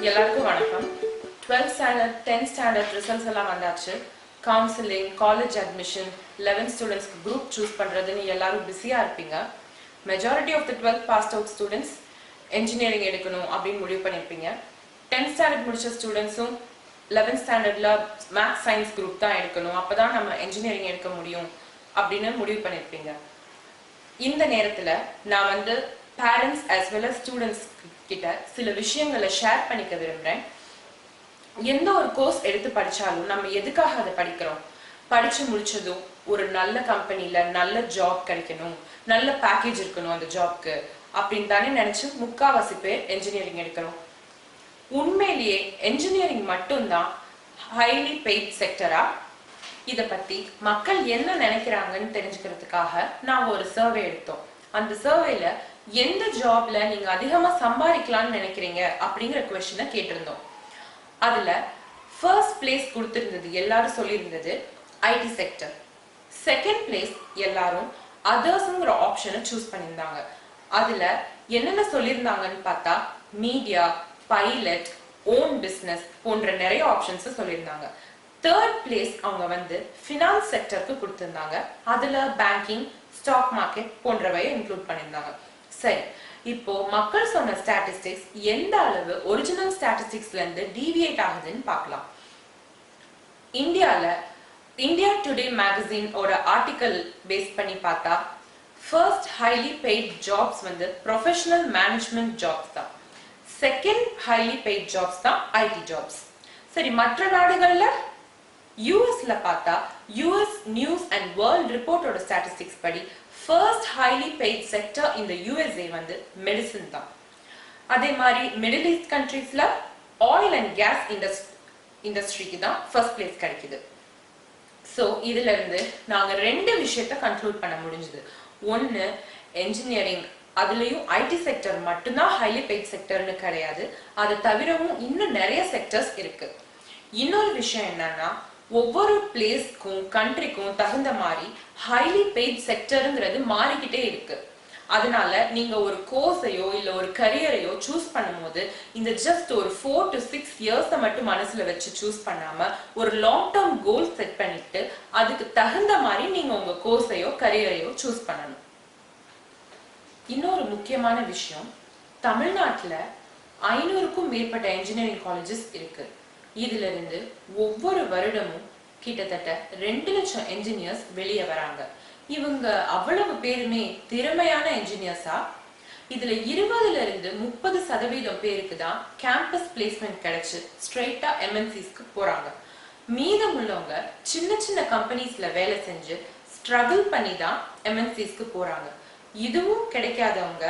எல்லாருக்கும் வணக்கம். 12th standard 10th standard results எல்லாம் வந்தாச்சு. கவுன்சிலிங், காலேஜ் அட்மிஷன், 11th ஸ்டூடெண்ட்ஸ்க்கு குரூப் சூஸ் பண்ணுறதுன்னு எல்லாரும் பிஸியாக இருப்பீங்க. Majority of the 12th passed out students engineering எடுக்கணும் அப்படின்னு முடிவு பண்ணியிருப்பீங்க. 10th ஸ்டாண்டர்ட் முடிச்ச ஸ்டூடெண்ட்ஸும் 11th ஸ்டாண்டர்டில் மேத்ஸ் சயின்ஸ் குரூப் தான் எடுக்கணும், அப்போ தான் நம்ம என்ஜினியரிங் எடுக்க முடியும் அப்படின்னு முடிவு பண்ணியிருப்பீங்க. இந்த நேரத்தில் நான் வந்து parents as well as students கிட்ட சில விஷயங்களை ஷேர் பண்ணிக்க விரும்புகிறேன். எந்த ஒரு கோர்ஸ் எடுத்து படித்தாலும் நம்ம எதுக்காக அதை படிக்கிறோம்? படித்து முடிச்சதும் ஒரு நல்ல கம்பெனியில் நல்ல ஜாப் கிடைக்கணும், நல்ல பேக்கேஜ் இருக்கணும் அந்த ஜாப்க்கு அப்படின்னு தானே நினச்சி முக்கால்வாசி பேர் என்ஜினியரிங் எடுக்கிறோம். உண்மையிலேயே என்ஜினியரிங் மட்டும்தான் ஹைலி பெய்ட் செக்டரா? இதை பற்றி மக்கள் என்ன நினைக்கிறாங்கன்னு தெரிஞ்சுக்கிறதுக்காக நாங்கள் ஒரு சர்வே எடுத்தோம். அந்த சர்வேல எந்த ஜாப்ல நீங்க அதிகமா சம்பாதிக்கலாம்னு நினைக்கிறீங்க அப்படிங்கிற கொஸ்டினை கேட்டிருந்தோம். அதுல ஃபர்ஸ்ட் பிளேஸ் கொடுத்திருந்தது எல்லாரும் சொல்லியிருந்தது ஐடி செக்டர். செகண்ட் பிளேஸ் எல்லாரும் அதர்ஸ்ங்கிற ஆப்ஷனை சூஸ் பண்ணியிருந்தாங்க. அதுல என்னென்ன சொல்லியிருந்தாங்கன்னு பார்த்தா மீடியா, பைலட், ஓன் பிஸ்னஸ் போன்ற நிறைய ஆப்ஷன்ஸ் சொல்லியிருந்தாங்க. தேர்ட் பிளேஸ் அவங்க வந்து ஃபினான்ஸ் செக்டருக்கு கொடுத்திருந்தாங்க. அதுல பேங்கிங், ஸ்டாக் மார்க்கெட் போன்றவையை இன்க்ளூட் பண்ணியிருந்தாங்க. சரி, இப்போ மக்கள் சொன்ன ஸ்டாட்டிஸ்டிக்ஸ் எந்த அளவு ஒரிஜினல் ஸ்டாட்டிஸ்டிக்ஸ்ல இருந்து டீவியேட் ஆகுதுன்னு பார்க்கலாம். இந்தியா டுடே மேகசினோட ஆர்டிக்கல் பேஸ் பண்ணி பார்த்தா ஃபர்ஸ்ட் ஹைலி பெய்ட் ஜாப்ஸ் வந்து ப்ரொஃபஷனல் மேனேஜ்மெண்ட் ஜாப்ஸ் தான். செகண்ட் ஹைலி பெய்ட் ஜாப்ஸ் தான் ஐடி ஜாப்ஸ். சரி, மற்ற நாடுகள்ல யூஎஸ்ல பார்த்தா யூஎஸ் நியூஸ் அண்ட் வேர்ல்ட் ரிப்போர்ட்டோட ஸ்டாட்டிஸ்டிக்ஸ் படி ஃபர்ஸ்ட் ஹைலி பெய்ட் செக்டர் இந்த யூஎஸ்ஏ வந்து மெடிசன் தான். அதே மாதிரி மிடில் ஈஸ்ட் கண்ட்ரீஸ்ல ஆயில் அண்ட் கேஸ் இண்டஸ்ட்ரிக்கு தான் ஃபர்ஸ்ட் பிளேஸ் கிடைக்குது. ஸோ இதுல இருந்து நாங்க ரெண்டு விஷயத்த கன்க்ளூட் பண்ண முடிஞ்சது. ஒன்னு, என்ஜினியரிங் அதுலயும் ஐடி செக்டர் மட்டும்தான் ஹைலி பெய்ட் செக்டர்னு கிடையாது, அது தவிரவும் இன்னும் நிறைய செக்டர்ஸ் இருக்கு. இன்னொரு விஷயம் என்னன்னா, ஒவ்வொரு பிளேஸ்க்கும் கண்ட்ரிக்கும் தகுந்த மாதிரி ஹைலி பெய்ட் செக்டருங்கிறது மாறிக்கிட்டே இருக்கு. அதனால நீங்க ஒரு கோர்ஸையோ இல்ல ஒரு கரியரையோ சூஸ் பண்ணும்போது இந்த ஜஸ்ட் ஒரு 4 to 6 இயர்ஸை மட்டும் மனசுல வச்சு சூஸ் பண்ணாம ஒரு லாங் டேர்ம் கோல் செட் பண்ணிட்டு அதுக்கு தகுந்த மாதிரி நீங்க உங்க கோர்ஸையோ கரியரையோ சூஸ் பண்ணணும். இன்னொரு முக்கியமான விஷயம், தமிழ்நாட்டுல 500க்கும் மேற்பட்ட இன்ஜினியரிங் காலேஜஸ் இருக்கு. இதுல இருந்து ஒவ்வொரு வருடமும் கிட்டத்தட்ட 2 லட்சம் என்ஜினியர்ஸ் வெளியே வராங்க. இவங்க அவ்வளவு பேருமே திறமையான என்ஜினியர்ஸா? இதுல 20ல இருந்து 30% பேருக்கு தான் கேம்பஸ் பிளேஸ்மெண்ட் கிடைச்சு ஸ்ட்ரெயிட்டா எம்என்சிஸ்க்கு போறாங்க. மீதம் உள்ளவங்க சின்ன சின்ன கம்பெனிஸ்ல வேலை செஞ்சு ஸ்ட்ரகிள் பண்ணி தான் எம்என்சிஸ்க்கு போறாங்க. இதுவும் கிடைக்காதவங்க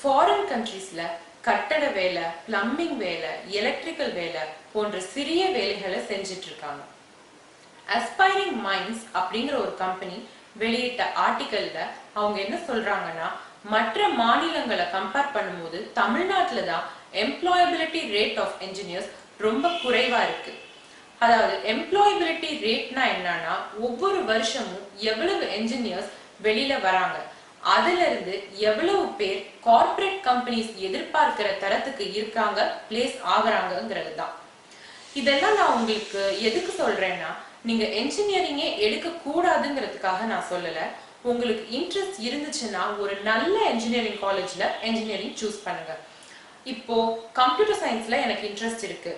ஃபாரின் கண்ட்ரீஸ்ல கட்டட வேலை, பிளம்பிங் வேலை, எலக்ட்ரிக்கல் வேலை போன்ற சிறிய வேலைகளை செஞ்சிட்டு இருக்காங்க. அஸ்பைரிங் மைண்ட்ஸ் அப்படிங்கிற ஒரு கம்பெனி வெளியிட்ட ஆர்டிக்கல்ல அவங்க என்ன சொல்றாங்கன்னா, மற்ற மாநிலங்களை கம்பேர் பண்ணும்போது தமிழ்நாட்டுல தான் எம்ப்ளாயபிலிட்டி ரேட் ஆஃப் என்ஜினியர்ஸ் ரொம்ப குறைவா இருக்கு. அதாவது எம்ப்ளாயபிலிட்டி ரேட்னா என்னன்னா, ஒவ்வொரு வருஷமும் எவ்வளவு என்ஜினியர்ஸ் வெளியில வராங்க, அதுல இருந்து எவ்வளவு பேர் கார்ப்பரேட் கம்பெனிஸ் எதிர்பார்க்கிற தரத்துக்கு இருக்காங்க, பிளேஸ் ஆகுறாங்கிறது தான். இதெல்லாம் நான் உங்களுக்கு எதுக்கு சொல்றேன்னா, நீங்க என்ஜினியரிங்கே எடுக்க கூடாதுங்கிறதுக்காக நான் சொல்லல. உங்களுக்கு இன்ட்ரெஸ்ட் இருந்துச்சுன்னா ஒரு நல்ல என்ஜினியரிங் காலேஜ்ல என்ஜினியரிங் சூஸ் பண்ணுங்க. இப்போ கம்ப்யூட்டர் சயின்ஸ்ல எனக்கு இன்ட்ரெஸ்ட் இருக்கு,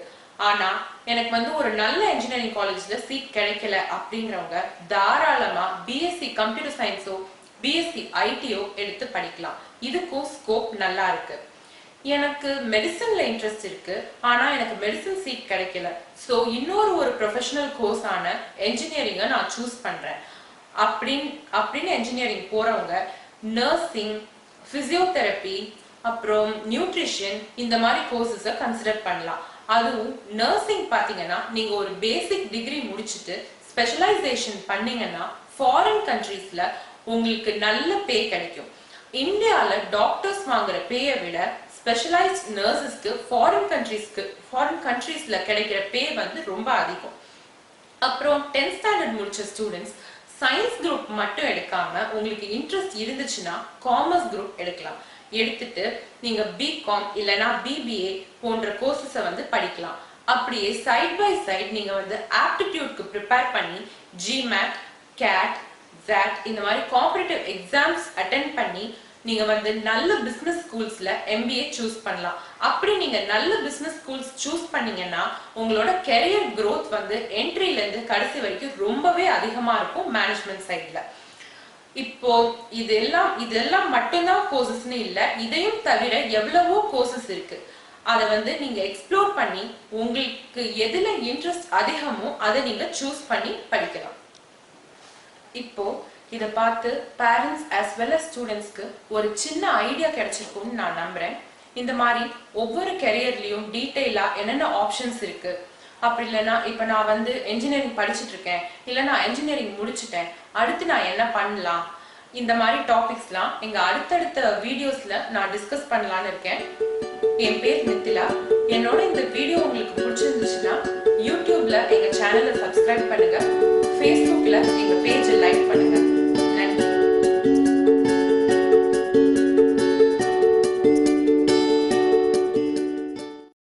ஆனா எனக்கு வந்து ஒரு நல்ல என்ஜினியரிங் காலேஜ்ல சீட் கிடைக்கல அப்படிங்கிறவங்க தாராளமா பிஎஸ்சி கம்ப்யூட்டர் சயின்ஸோ பிஎஸ்சி ஐடியோ எடுத்து படிக்கலாம். இதுக்கும் ஸ்கோப் நல்லா இருக்கு. எனக்கு மெடிசன்ல இன்ட்ரெஸ்ட் இருக்கு, ஆனா எனக்கு மெடிசன் சீட் கிடைக்கல, ஸோ ஒரு ப்ரொஃபஷனல் கோர்ஸான என்ஜினியரிங்கை நான் சூஸ் பண்றேன் அப்படின்னு என்ஜினியரிங் போறவங்க நர்சிங், பிசியோதெரப்பி, அப்புறம் நியூட்ரிஷன் இந்த மாதிரி கோர்சஸை கன்சிடர் பண்ணலாம். அதுவும் நர்சிங் பாத்தீங்கன்னா நீங்க ஒரு பேசிக் டிகிரி முடிச்சுட்டு ஸ்பெஷலைசேஷன் பண்ணீங்கன்னா ஃபாரின் கண்ட்ரீஸ்ல உங்களுக்கு நல்ல பே கிடைக்கும். இந்தியால டாக்டர்ஸ் வாங்குற பேயை விட ஸ்பெஷலைஸ்ட் நர்சஸ்க்கு ஃபாரின் கண்ட்ரீஸ்ல கிடைக்கிற பே வந்து ரொம்ப அதிகம். அப்புறம் 10th ஸ்டாண்டர்ட் முடிச்ச ஸ்டூடெண்ட்ஸ் சயின்ஸ் குரூப் மட்டும் எடுக்காம உங்களுக்கு இன்ட்ரெஸ்ட் இருந்துச்சுன்னா காமர்ஸ் குரூப் எடுக்கலாம். எடுத்துட்டு நீங்க பிகாம் இல்லனா பிபிஏ போன்ற கோர்சஸை வந்து படிக்கலாம். அப்படியே சைட் பை சைட் நீங்க வந்து ஆப்டிடியூட்க்கு ப்ரிப்பேர் பண்ணி ஜிமேட், கேட், ஜாட் இந்த மாதிரி காம்படிட்டிவ் எக்ஸாம்ஸ் அட்டெண்ட் பண்ணி நீங்க வந்து நல்ல பிசினஸ் ஸ்கூல்ஸ்ல MBA சூஸ் பண்ணலாம். அப்படி நீங்க நல்ல பிசினஸ் ஸ்கூல்ஸ் சூஸ் பண்ணீங்கன்னா உங்களோட கெரியர் growth வந்து என்ட்ரில இருந்து கடைசி வரைக்கும் ரொம்பவே அதிகமா இருக்கும் மேனேஜ்மெண்ட் சைட்ல. இப்போ இதெல்லாம் மட்டும்தான் கோர்சஸ்னு இல்ல, இதையும் தவிர எவ்வளவோ கோர்சஸ் இருக்கு. அதை வந்து நீங்க எக்ஸ்ப்ளோர் பண்ணி உங்களுக்கு எதுல இன்ட்ரெஸ்ட் அதிகமோ அதை நீங்க சூஸ் பண்ணி படிக்கலாம். இப்போ இதை பார்த்து பேரண்ட்ஸ் as well as ஸ்டூடெண்ட்ஸ்க்கு ஒரு சின்ன ஐடியா கிடைச்சிருக்கும்னு நான் நம்புறேன். இந்த மாதிரி ஒவ்வொரு கெரியர்லயும் டீட்டெயிலா என்னென்ன ஆப்ஷன்ஸ் இருக்கு, அப்படி இல்லைன்னா இப்போ நான் வந்து என்ஜினியரிங் படிச்சுட்டு இருக்கேன், இல்லை நான் என்ஜினியரிங் முடிச்சுட்டேன், அடுத்து நான் என்ன பண்ணலாம், இந்த மாதிரி டாபிக்ஸ்லாம் எங்க அடுத்தடுத்த வீடியோஸ்ல நான் டிஸ்கஸ் பண்ணலான்னு இருக்கேன். என் பேர் மித்திலா. என்னோட இந்த வீடியோ உங்களுக்கு பிடிச்சிருந்துச்சுன்னா யூடியூப்ல எங்க சேனலை சப்ஸ்கிரைப் பண்ணுங்க, ஃபேஸ்புக்ல எங்க பேஜை லைக் பண்ணுங்க.